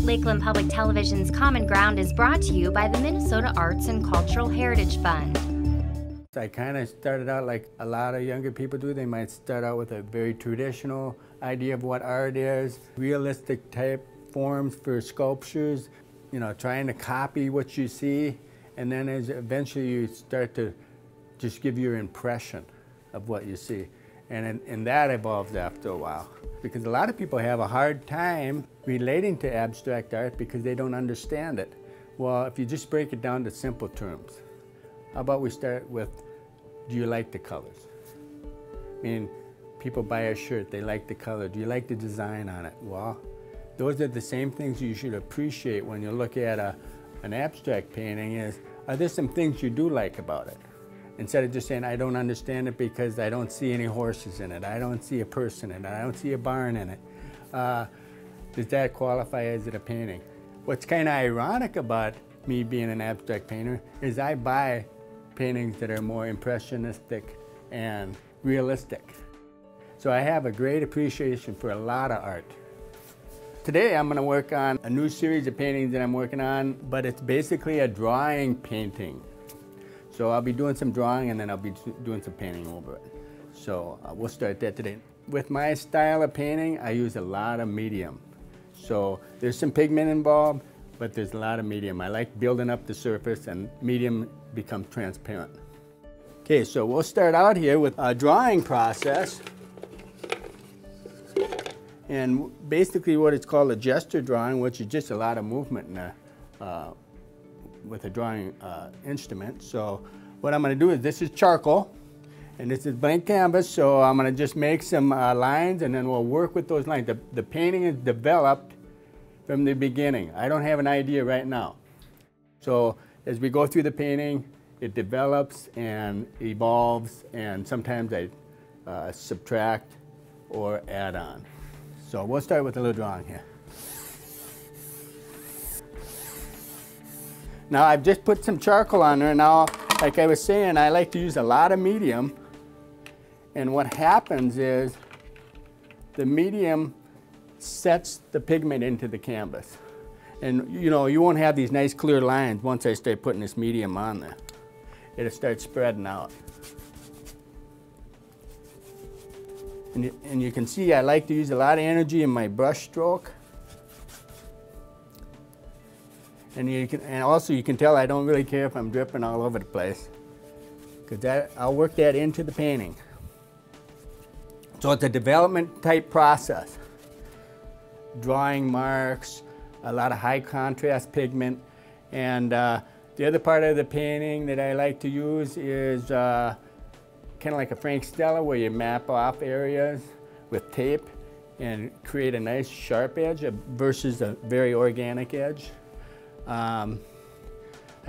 Lakeland Public Television's Common Ground is brought to you by the Minnesota Arts and Cultural Heritage Fund. I kind of started out like a lot of younger people do. They might start out with a very traditional idea of what art is, realistic type forms for sculptures, you know, trying to copy what you see, and then as eventually you start to just give your impression of what you see. And that evolves after a while. Because a lot of people have a hard time relating to abstract art because they don't understand it. Well, if you just break it down to simple terms, how about we start with, do you like the colors? I mean, people buy a shirt, they like the color. Do you like the design on it? Well, those are the same things you should appreciate when you look at an abstract painting is, are there some things you do like about it? Instead of just saying, I don't understand it because I don't see any horses in it, I don't see a person in it, I don't see a barn in it. Does that qualify as a painting? What's kind of ironic about me being an abstract painter is I buy paintings that are more impressionistic and realistic. So I have a great appreciation for a lot of art. Today I'm going to work on a new series of paintings that I'm working on, but it's basically a drawing painting. So I'll be doing some drawing and then I'll be doing some painting over it. So we'll start that today. With my style of painting, I use a lot of medium. So there's some pigment involved, but there's a lot of medium. I like building up the surface and medium becomes transparent. Okay, so we'll start out here with a drawing process. And basically what it's called a gesture drawing, which is just a lot of movement in with a drawing instrument. So what I'm going to do is, this is charcoal and this is blank canvas, so I'm going to just make some lines and then we'll work with those lines. The painting is developed from the beginning. I don't have an idea right now. So as we go through the painting, it develops and evolves, and sometimes I subtract or add on. So we'll start with a little drawing here. Now I've just put some charcoal on there. Now, like I was saying, I like to use a lot of medium. And what happens is the medium sets the pigment into the canvas. And you know, you won't have these nice clear lines once I start putting this medium on there. It'll start spreading out. And you can see I like to use a lot of energy in my brush stroke. And also you can tell I don't really care if I'm dripping all over the place, because I'll work that into the painting. So it's a development type process. Drawing marks, a lot of high contrast pigment, and the other part of the painting that I like to use is kind of like a Frank Stella, where you map off areas with tape and create a nice sharp edge versus a very organic edge. I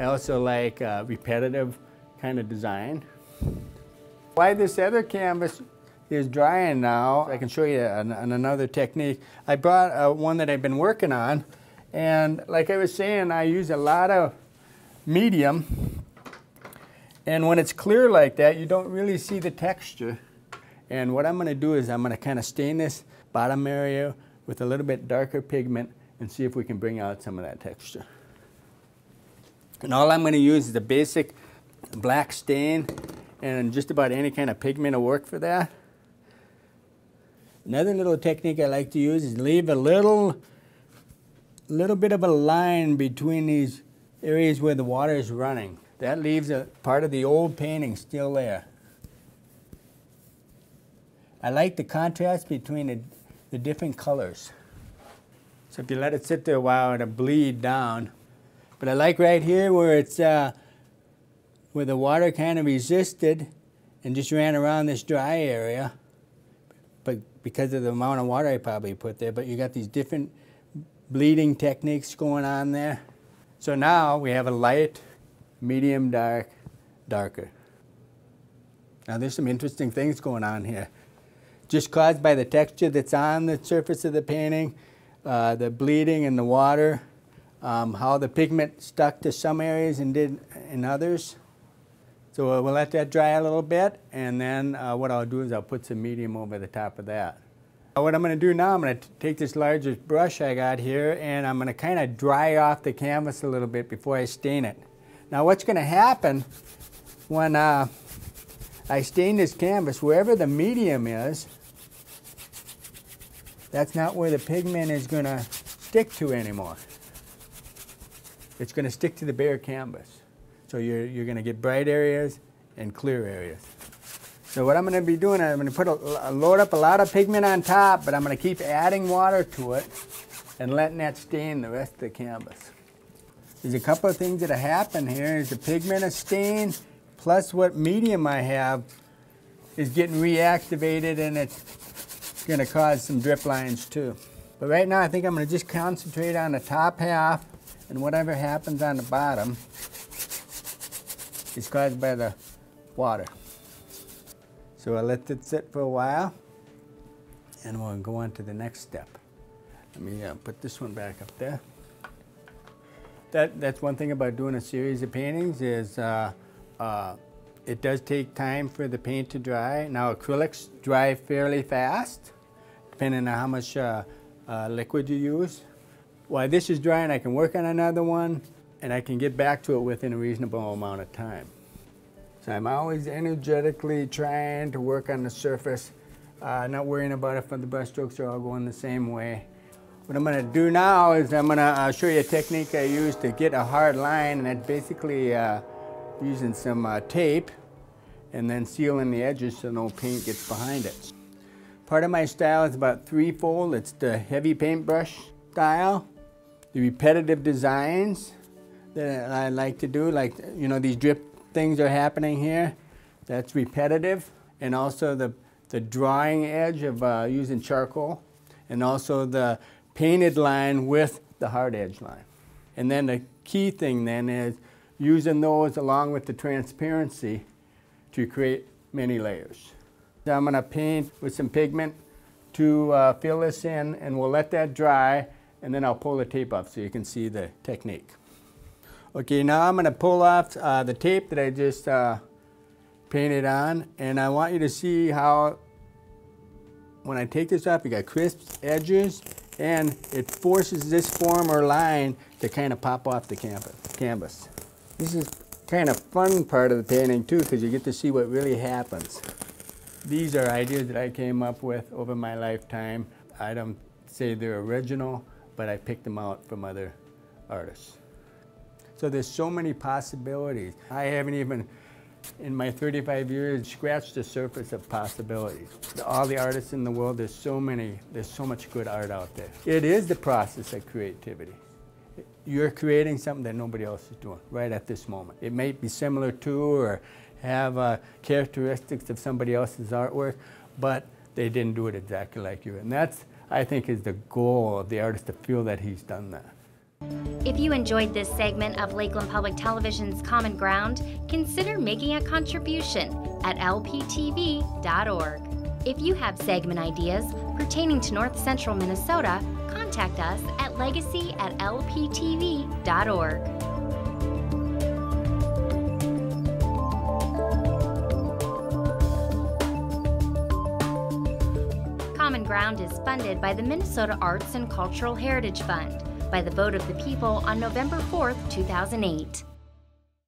also like repetitive kind of design. Why this other canvas is drying now, I can show you another technique. I brought one that I've been working on, and like I was saying, I use a lot of medium, and when it's clear like that, you don't really see the texture. And what I'm going to do is I'm going to kind of stain this bottom area with a little bit darker pigment and see if we can bring out some of that texture. And all I'm going to use is a basic black stain, and just about any kind of pigment will work for that. Another little technique I like to use is leave a little bit of a line between these areas where the water is running. That leaves a part of the old painting still there. I like the contrast between the different colors. So if you let it sit there a while, it'll bleed down. But I like right here where it's where the water kind of resisted and just ran around this dry area, but because of the amount of water I probably put there. But you got these different bleeding techniques going on there. So now we have a light, medium, dark, darker. Now there's some interesting things going on here, just caused by the texture that's on the surface of the painting, the bleeding and the water. How the pigment stuck to some areas and did in others. So we'll let that dry a little bit, and then what I'll do is I'll put some medium over the top of that. What I'm going to do now, I'm going to take this larger brush I got here, and I'm going to kind of dry off the canvas a little bit before I stain it. Now what's going to happen when I stain this canvas, wherever the medium is, that's not where the pigment is going to stick to anymore. It's going to stick to the bare canvas. So you're going to get bright areas and clear areas. So what I'm going to be doing, I'm going to load up a lot of pigment on top, but I'm going to keep adding water to it and letting that stain the rest of the canvas. There's a couple of things that have happened here. Is the pigment is stained, plus what medium I have is getting reactivated, and it's going to cause some drip lines too. But right now I think I'm going to just concentrate on the top half, and whatever happens on the bottom is caused by the water. So I'll let it sit for a while, and we'll go on to the next step. Let me put this one back up there. That's one thing about doing a series of paintings is it does take time for the paint to dry. Now acrylics dry fairly fast, depending on how much liquid you use. While this is drying, I can work on another one, and I can get back to it within a reasonable amount of time. So I'm always energetically trying to work on the surface, not worrying about if the brush strokes are all going the same way. What I'm going to do now is I'm going to show you a technique I use to get a hard line, and that's basically using some tape and then sealing the edges so no paint gets behind it. Part of my style is about threefold. It's the heavy paintbrush style, the repetitive designs that I like to do, like, you know, these drip things are happening here. That's repetitive. And also the drawing edge of using charcoal, and also the painted line with the hard edge line. And then the key thing then is using those along with the transparency to create many layers. So I'm going to paint with some pigment to fill this in, and we'll let that dry, and then I'll pull the tape off so you can see the technique. Okay, now I'm going to pull off the tape that I just painted on, and I want you to see how when I take this off, you got crisp edges, and it forces this form or line to kind of pop off the canvas. This is kind of fun part of the painting too, because you get to see what really happens. These are ideas that I came up with over my lifetime. I don't say they're original, but I picked them out from other artists. So there's so many possibilities. I haven't even, in my 35 years, scratched the surface of possibilities. All the artists in the world, there's so much good art out there. It is the process of creativity. You're creating something that nobody else is doing right at this moment. It may be similar to or have characteristics of somebody else's artwork, but they didn't do it exactly like you. And that's, I think, is the goal of the artist, to feel that he's done that. If you enjoyed this segment of Lakeland Public Television's Common Ground, consider making a contribution at lptv.org. If you have segment ideas pertaining to North Central Minnesota, contact us at legacy@lptv.org. Common Ground is funded by the Minnesota Arts and Cultural Heritage Fund by the vote of the people on November 4th, 2008.